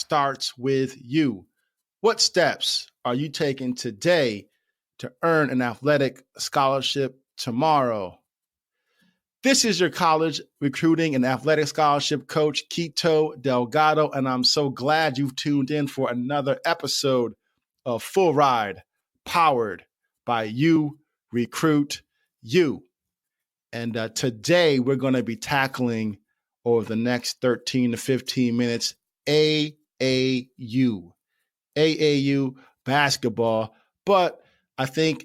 starts with you. What steps are you taking today to earn an athletic scholarship tomorrow? This is your college recruiting and athletic scholarship coach, Kito Delgado, and I'm so glad you've tuned in for another episode of Full Ride, powered by URECRUITU. And today we're going to be tackling over the next 13 to 15 minutes AAU basketball. But I think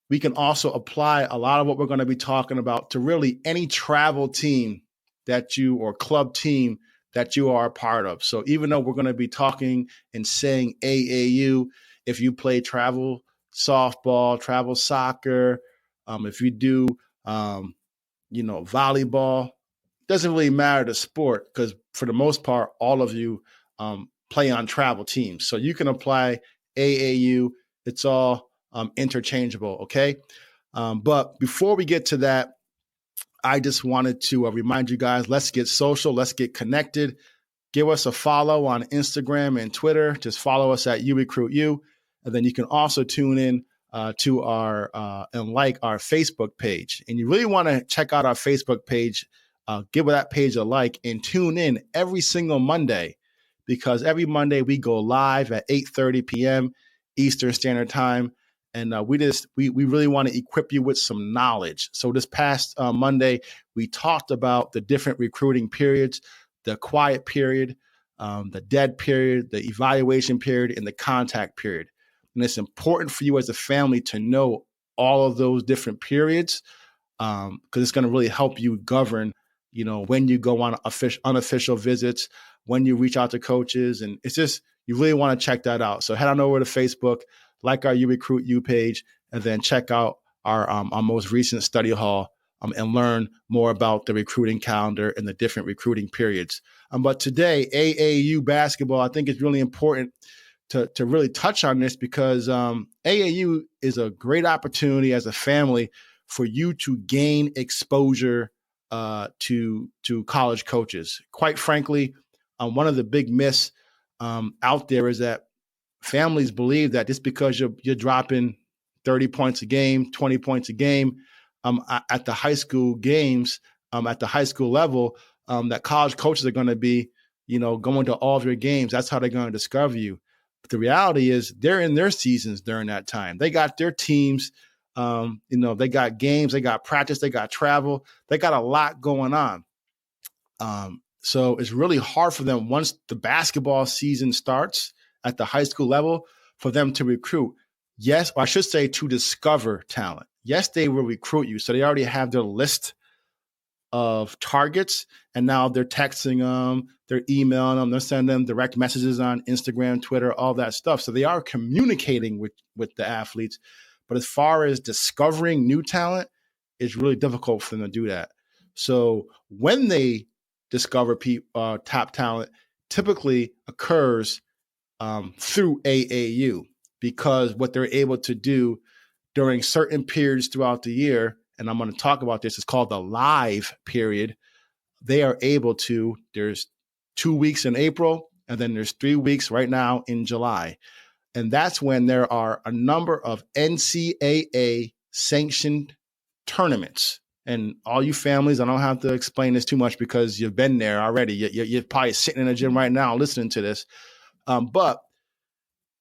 we can also apply a lot of what we're going to be talking about to really any travel team that you or club team that you are a part of. So even though we're going to be talking and saying AAU, if you play travel softball, travel soccer, if you do, volleyball, doesn't really matter the sport because for the most part, all of you play on travel teams. So you can apply AAU. It's all interchangeable, okay? But before we get to that, I just wanted to remind you guys, let's get social, let's get connected. Give us a follow on Instagram and Twitter. Just follow us at URECRUITU. And then you can also tune in to our and like our Facebook page. And you really want to check out our Facebook page. Give that page a like and tune in every single Monday because every Monday we go live at 8:30 p.m. Eastern Standard Time. And we really want to equip you with some knowledge. So this past Monday, we talked about the different recruiting periods, the quiet period, the dead period, the evaluation period, and the contact period. And it's important for you as a family to know all of those different periods because it's going to really help you govern, when you go on unofficial visits, when you reach out to coaches. And it's just, you really want to check that out. So head on over to Facebook, like our URECRUITU page, and then check out our most recent study hall and learn more about the recruiting calendar and the different recruiting periods. But today, AAU basketball, I think it's really important to really touch on this because AAU is a great opportunity as a family for you to gain exposure to college coaches. Quite frankly, one of the big myths out there is that families believe that just because you're dropping 30 points a game, 20 points a game at the high school games, at the high school level, that college coaches are going to be, going to all of your games. That's how they're going to discover you. But the reality is they're in their seasons during that time. They got their teams, they got games, they got practice, they got travel, they got a lot going on. So it's really hard for them once the basketball season starts at the high school level for them to recruit. Yes, or I should say to discover talent. Yes, they will recruit you. So they already have their list of targets and now they're texting them, they're emailing them, they're sending them direct messages on Instagram, Twitter, all that stuff. So they are communicating with the athletes. But as far as discovering new talent, it's really difficult for them to do that. So when they discover top talent, typically occurs through AAU because what they're able to do during certain periods throughout the year, and I'm going to talk about this, it's called the live period. They are able to, there's 2 weeks in April, and then there's 3 weeks right now in July. And that's when there are a number of NCAA sanctioned tournaments. And all you families, I don't have to explain this too much because you've been there already. You're probably sitting in a gym right now listening to this. But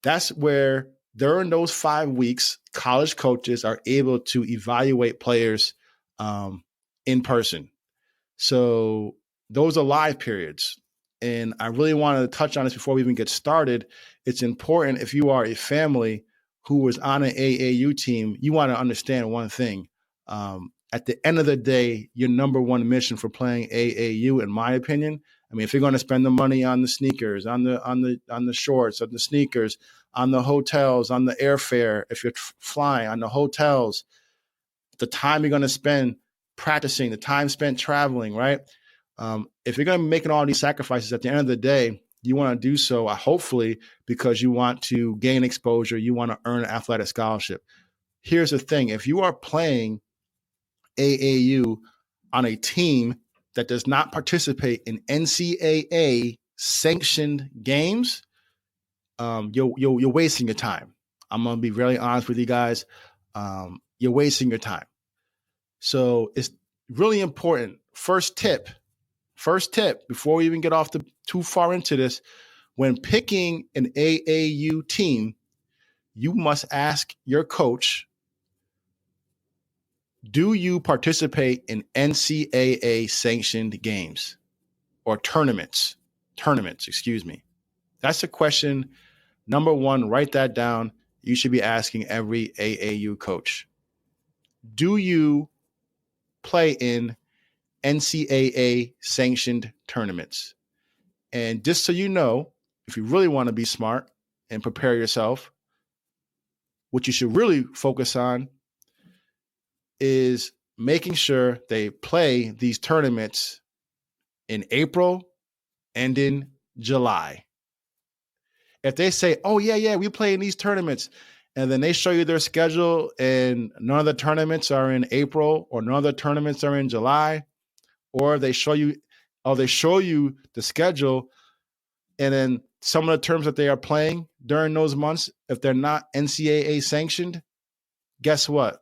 that's where during those 5 weeks, college coaches are able to evaluate players in person. So those are live periods. And I really wanted to touch on this before we even get started. It's important if you are a family who was on an AAU team, you want to understand one thing. At the end of the day, your number one mission for playing AAU, in my opinion, I mean, if you're going to spend the money on the sneakers, on the shorts, on the sneakers, on the hotels, on the airfare, if you're flying, on the hotels, the time you're going to spend practicing, the time spent traveling, right? If you're going to be making all these sacrifices at the end of the day, you want to do so, hopefully, because you want to gain exposure, you want to earn an athletic scholarship. Here's the thing. If you are playing AAU on a team that does not participate in NCAA sanctioned games, you're wasting your time. I'm gonna be really honest with you guys. You're wasting your time. So it's really important. First tip, before we even get off too far into this, when picking an AAU team, you must ask your coach, do you participate in NCAA sanctioned games or tournaments? Excuse me. That's the question. Number one, write that down. You should be asking every AAU coach. Do you play in NCAA sanctioned tournaments? And just so you know, if you really want to be smart and prepare yourself, what you should really focus on is making sure they play these tournaments in April and in July. If they say, oh, yeah, we play in these tournaments, and then they show you their schedule and none of the tournaments are in April or none of the tournaments are in July, or they show you the schedule and then some of the terms that they are playing during those months, if they're not NCAA sanctioned, guess what?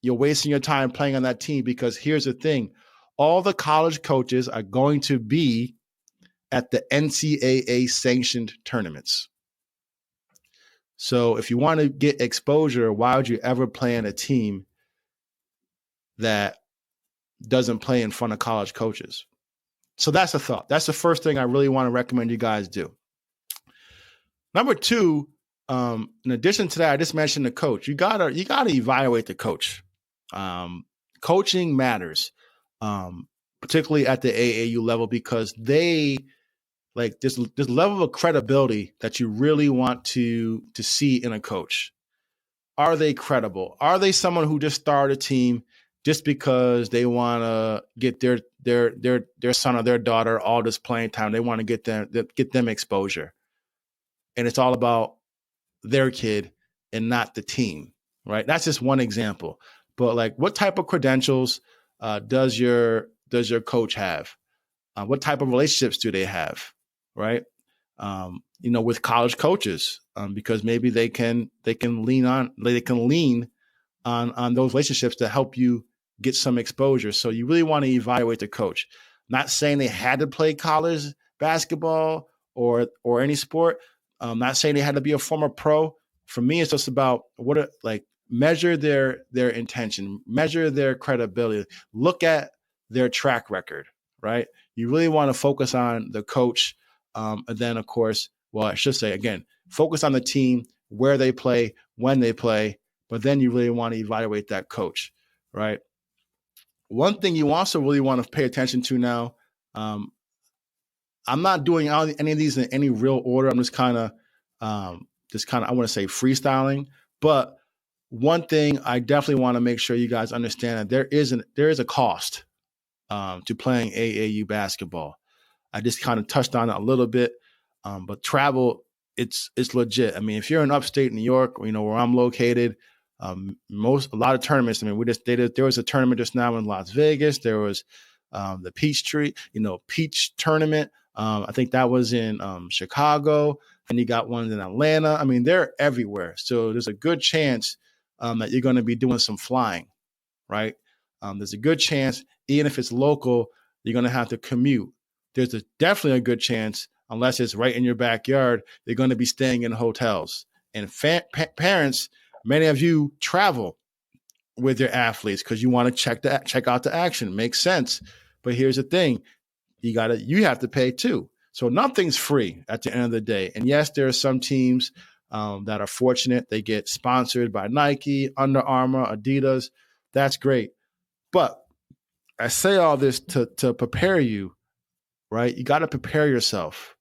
You're wasting your time playing on that team, because here's the thing. All the college coaches are going to be at the NCAA sanctioned tournaments. So if you want to get exposure, why would you ever play on a team that doesn't play in front of college coaches? So that's a thought. That's the first thing I really want to recommend you guys do. Number two, in addition to that, I just mentioned the coach. You gotta evaluate the coach. Coaching matters, particularly at the AAU level, because they like this level of credibility that you really want to see in a coach. Are they credible? Are they someone who just started a team just because they want to get their son or their daughter all this playing time? They want to get them exposure, and it's all about their kid and not the team, right? That's just one example. But like, what type of credentials does your coach have? What type of relationships do they have, right? With college coaches, because maybe they can lean on those relationships to help you get some exposure. So you really want to evaluate the coach. Not saying they had to play college basketball or any sport. Not saying they had to be a former pro. For me, it's just about measure their intention, measure their credibility, look at their track record, right? You really want to focus on the coach. And then, of course, I should say, again, focus on the team, where they play, when they play, but then you really want to evaluate that coach, right? One thing you also really want to pay attention to now, I'm not doing any of these in any real order. I'm just kind of, I want to say freestyling. But one thing I definitely want to make sure you guys understand that there is a cost to playing AAU basketball. I just kind of touched on it a little bit, but travel, it's legit. I mean, if you're in upstate New York, where I'm located, a lot of tournaments. I mean, there was a tournament just now in Las Vegas. There was the Peach tournament. I think that was in Chicago, and you got ones in Atlanta. I mean, they're everywhere. So there's a good chance that you're going to be doing some flying, right? There's a good chance, even if it's local, you're going to have to commute. There's definitely a good chance, unless it's right in your backyard, you're going to be staying in hotels. And parents, many of you travel with your athletes because you want to check out the action. Makes sense. But here's the thing. You have to pay too. So nothing's free at the end of the day. And yes, there are some teams that are fortunate. They get sponsored by Nike, Under Armour, Adidas. That's great. But I say all this to prepare you, right? You got to prepare yourself.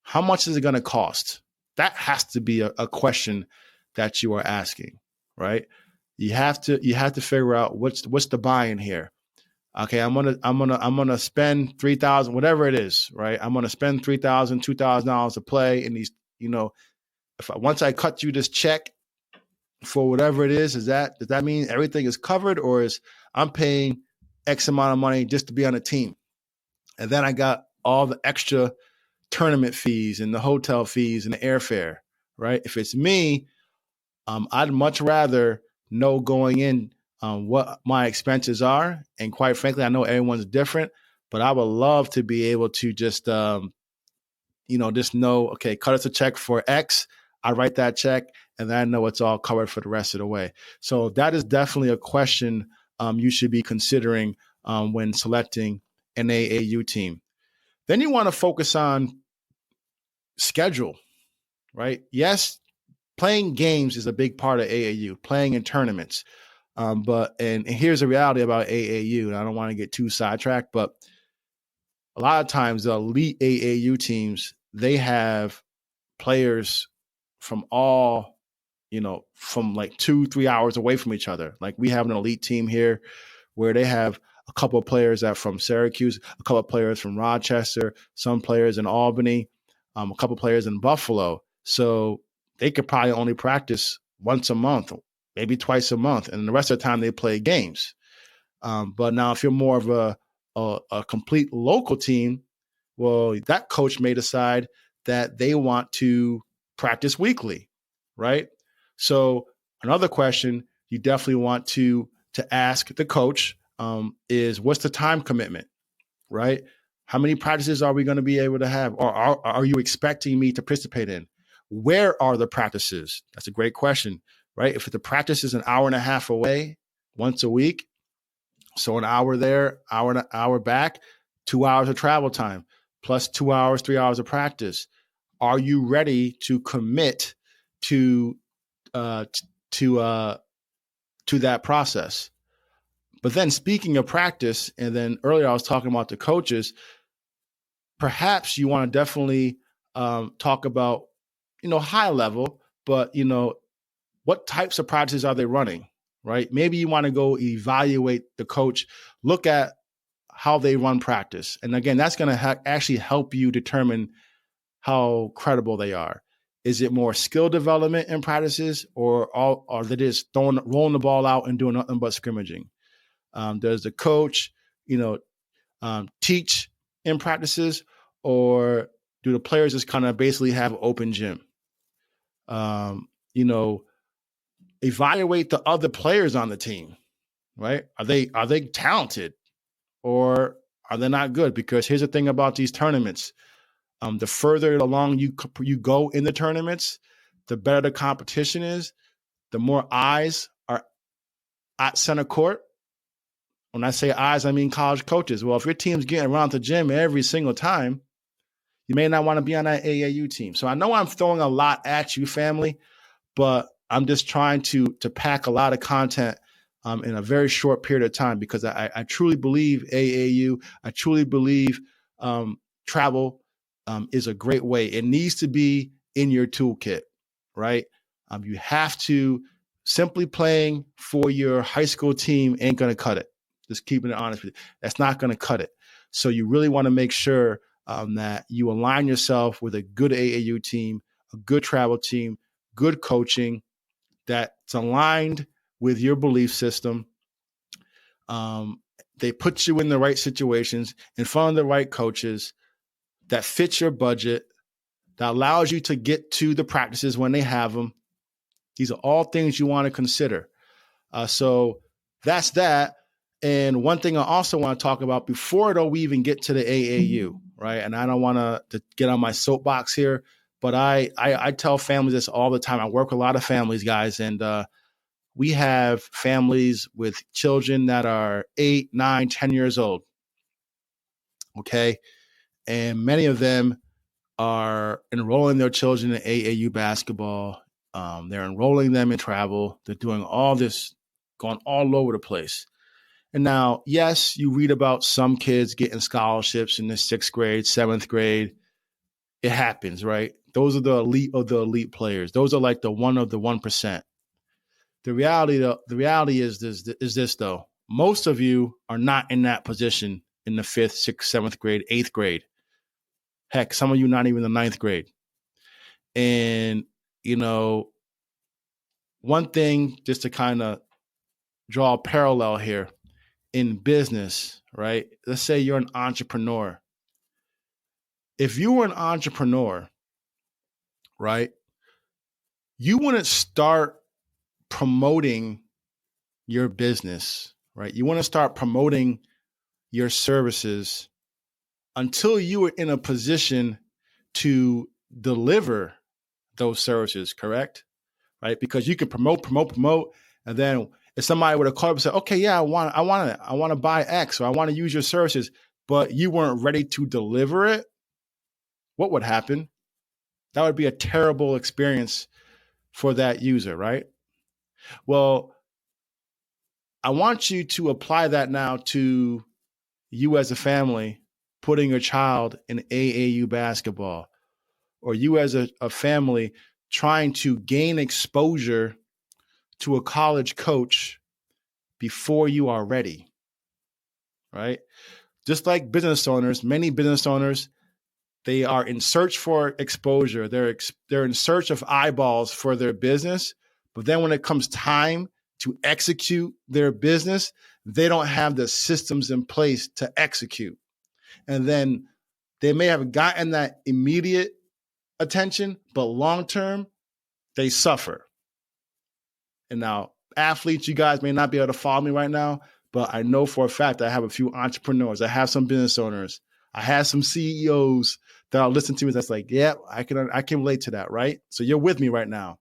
How much is it going to cost? That has to be a question that you are asking, right? You have to figure out what's the buy-in here. Okay, I'm gonna spend $3,000, whatever it is, right? I'm gonna spend $3,000, $2,000 to play in these. Once I cut you this check for whatever it is, does that mean everything is covered, or is I'm paying X amount of money just to be on a team, and then I got all the extra tournament fees and the hotel fees and the airfare, right? If it's me, I'd much rather know going in what my expenses are. And quite frankly, I know everyone's different, but I would love to be able to just, just know, okay, cut us a check for X. I write that check and then I know it's all covered for the rest of the way. So that is definitely a question you should be considering when selecting an AAU team. Then you want to focus on schedule, right? Yes, playing games is a big part of AAU, playing in tournaments. But here's the reality about AAU, and I don't want to get too sidetracked, but a lot of times the elite AAU teams, they have players from from like 2-3 hours away from each other. Like we have an elite team here where they have a couple of players that are from Syracuse, a couple of players from Rochester, some players in Albany, a couple of players in Buffalo. So they could probably only practice once a month, maybe twice a month, and the rest of the time they play games. But now if you're more of a complete local team, well, that coach may decide that they want to practice weekly, right? So another question you definitely want to ask the coach is what's the time commitment, right? How many practices are we going to be able to have, or are you expecting me to participate in? Where are the practices? That's a great question, right? If the practice is an hour and a half away once a week, so an hour there, hour back, 2 hours of travel time, plus 2 hours, 3 hours of practice. Are you ready to commit to that process? But then speaking of practice, and then earlier I was talking about the coaches, perhaps you want to definitely talk about, high level, but, what types of practices are they running, right? Maybe you want to go evaluate the coach, look at how they run practice. And again, that's going to actually help you determine how credible they are. Is it more skill development in practices, or are they just rolling the ball out and doing nothing but scrimmaging? Does the coach, teach in practices, or do the players just kind of basically have open gym? Evaluate the other players on the team, right? Are they talented, or are they not good? Because here's the thing about these tournaments. The further along you go in the tournaments, the better the competition is, the more eyes are at center court. When I say eyes, I mean college coaches. Well, if your team's getting around the gym every single time, you may not want to be on that AAU team. So I know I'm throwing a lot at you, family, but I'm just trying to pack a lot of content in a very short period of time, because I truly believe AAU, I truly believe travel is a great way. It needs to be in your toolkit, right? You have to. Simply playing for your high school team ain't going to cut it. Just keeping it honest with you. That's not going to cut it. So you really want to make sure that you align yourself with a good AAU team, a good travel team, good coaching that's aligned with your belief system. They put you in the right situations, in front of the right coaches that fits your budget, that allows you to get to the practices when they have them. These are all things you want to consider. So that's that. And one thing I also want to talk about before though we even get to the AAU, right? And I don't want to get on my soapbox here, but I tell families this all the time. I work with a lot of families, guys, and we have families with children that are 8, 9, 10 years old. Okay. And many of them are enrolling their children in AAU basketball. They're enrolling them in travel. They're doing all this, going all over the place. And now, yes, you read about some kids getting scholarships in the 6th grade, 7th grade. It happens, right? Those are the elite of the elite players. Those are like the one of the 1%. The reality is this though. Most of you are not in that position in the 5th, 6th, 7th grade, 8th grade. Heck, some of you not even the 9th grade. And, one thing just to kind of draw a parallel here in business, right? Let's say you're an entrepreneur. if you were an entrepreneur, right, you wouldn't start promoting your business, right? You want to start promoting your services until you were in a position to deliver those services, correct? Right? Because you can promote, and then if somebody would have called up and said, "Okay, yeah, I want to buy X, or I want to use your services," but you weren't ready to deliver it, what would happen? That would be a terrible experience for that user, right? Well, I want you to apply that now to you as a family putting your child in AAU basketball, or you as a family trying to gain exposure to a college coach before you are ready, right? Just like business owners, many business owners, they are in search for exposure. They're in search of eyeballs for their business. But then when it comes time to execute their business, they don't have the systems in place to execute. And then they may have gotten that immediate attention, but long term, they suffer. And now, athletes, you guys may not be able to follow me right now, but I know for a fact I have a few entrepreneurs. I have some business owners. I have some CEOs that are listening to me that's like, yeah, I can relate to that, right? So you're with me right now.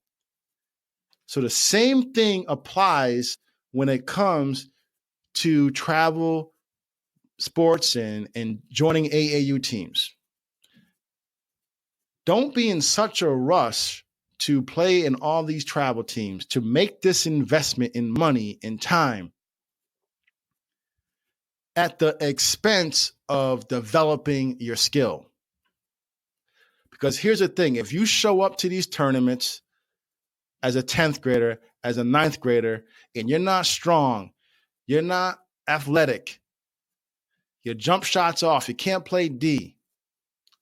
So the same thing applies when it comes to travel, sports, and joining AAU teams. Don't be in such a rush to play in all these travel teams, to make this investment in money and time at the expense of developing your skill. Because here's the thing, if you show up to these tournaments as a 10th grader, as a 9th grader, and you're not strong, you're not athletic, your jump shot's off, you can't play D,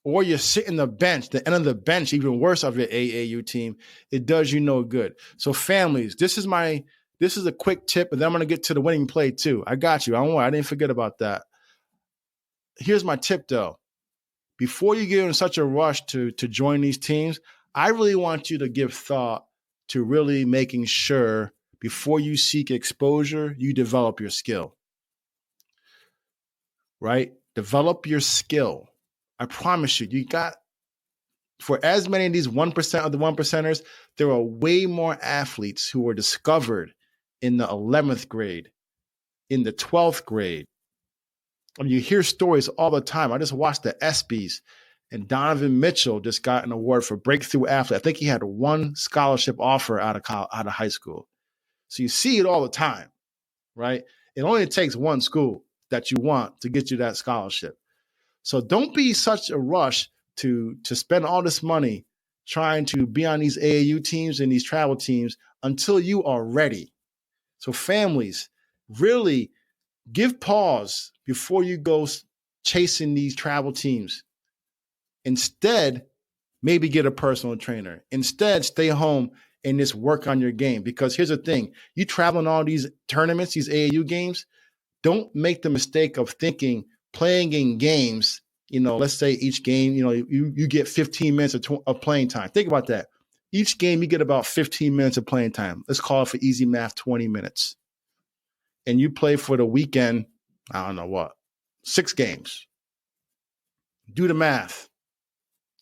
or you're sitting the bench, the end of the bench, even worse, of your AAU team, it does you no good. So families, this is a quick tip, and then I'm going to get to the winning play too. I got you. Don't worry, I didn't forget about that. Here's my tip though. Before you get in such a rush to join these teams, I really want you to give thought to really making sure before you seek exposure, you develop your skill, right? Develop your skill. I promise you, for as many of these 1% of the 1%ers, there are way more athletes who were discovered in the 11th grade, in the 12th grade. I mean, you hear stories all the time. I just watched the ESPYs, and Donovan Mitchell just got an award for breakthrough athlete. I think he had one scholarship offer out of high school. So you see it all the time, right? It only takes one school that you want to get you that scholarship. So don't be such a rush to spend all this money trying to be on these AAU teams and these travel teams until you are ready. So families, really give pause before you go chasing these travel teams. Instead, maybe get a personal trainer. Instead, stay home and just work on your game. Because here's the thing, you travel in all these tournaments, these AAU games, don't make the mistake of thinking playing in games, let's say each game, you get 15 minutes of playing time. Think about that. Each game, you get about 15 minutes of playing time. Let's call it for easy math, 20 minutes. And you play for the weekend, I don't know what, 6 games. Do the math.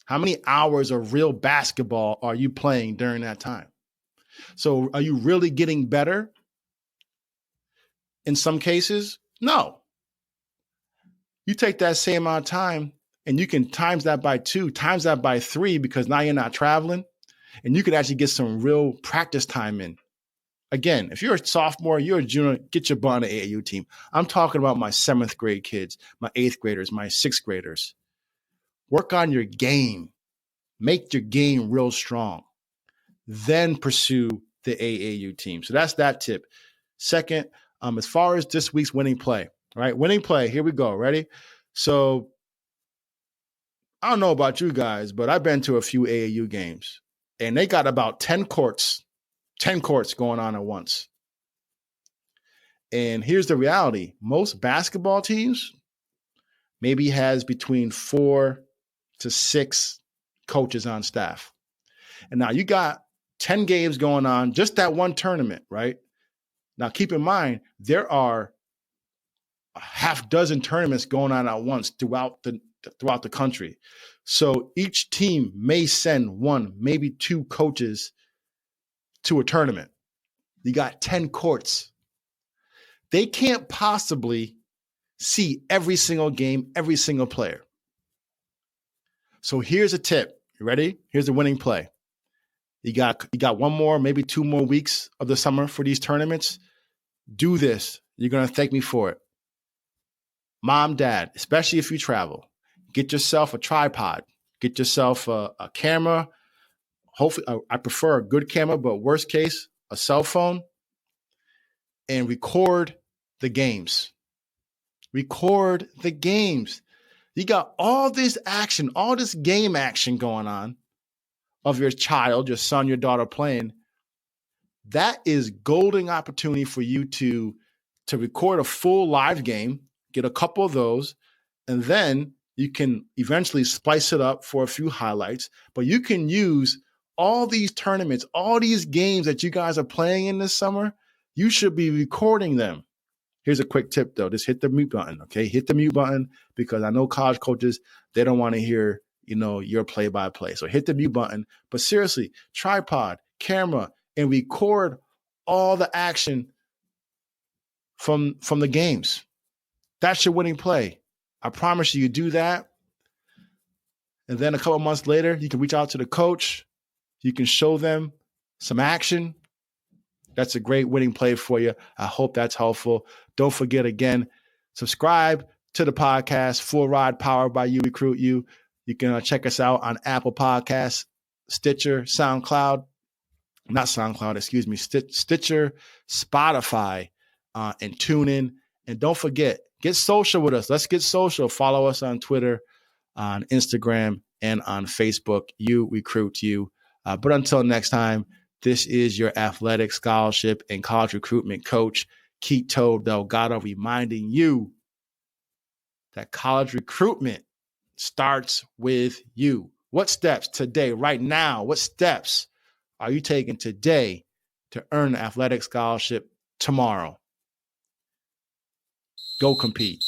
How many hours of real basketball are you playing during that time? So are you really getting better? In some cases, no. You take that same amount of time and you can times that by 2, times that by 3, because now you're not traveling, and you could actually get some real practice time in. Again, if you're a sophomore, you're a junior, get your butt on the AAU team. I'm talking about my 7th grade kids, my 8th graders, my 6th graders. Work on your game. Make your game real strong. Then pursue the AAU team. So that's that tip. Second, as far as this week's winning play, right? Winning play, here we go. Ready? So I don't know about you guys, but I've been to a few AAU games, and they got about 10 courts going on at once. And here's the reality. Most basketball teams maybe has between 4 to 6 coaches on staff. And now you got 10 games going on, just that one tournament, right? Now keep in mind, there are a half dozen tournaments going on at once throughout the country. So each team may send 1, maybe 2 coaches to a tournament. You got 10 courts. They can't possibly see every single game, every single player. So here's a tip. You ready? Here's the winning play. You got 1 more, maybe 2 more weeks of the summer for these tournaments. Do this. You're going to thank me for it. Mom, dad, especially if you travel, get yourself a tripod. Get yourself a camera. Hopefully, I prefer a good camera, but worst case, a cell phone. And record the games. Record the games. You got all this action, all this game action going on of your child, your son, your daughter playing. That is golden opportunity for you to record a full live game, get a couple of those, and then you can eventually splice it up for a few highlights. But you can use all these tournaments, all these games that you guys are playing in this summer. You should be recording them. Here's a quick tip, though. Just hit the mute button, okay? Hit the mute button, because I know college coaches, they don't want to hear, your play-by-play. So hit the mute button. But seriously, tripod, camera, and record all the action from the games. That's your winning play. I promise you do that. And then a couple months later, you can reach out to the coach. You can show them some action. That's a great winning play for you. I hope that's helpful. Don't forget, again, subscribe to the podcast, Full Ride, powered by URECRUITU. You can check us out on Apple Podcasts, Stitcher, Stitcher, Spotify, and TuneIn. And don't forget, get social with us. Let's get social. Follow us on Twitter, on Instagram, and on Facebook, URECRUITU. But until next time, this is your athletic scholarship and college recruitment coach, Kito Delgado, reminding you that college recruitment starts with you. What steps today, right now, what steps are you taking today to earn an athletic scholarship tomorrow? Go compete.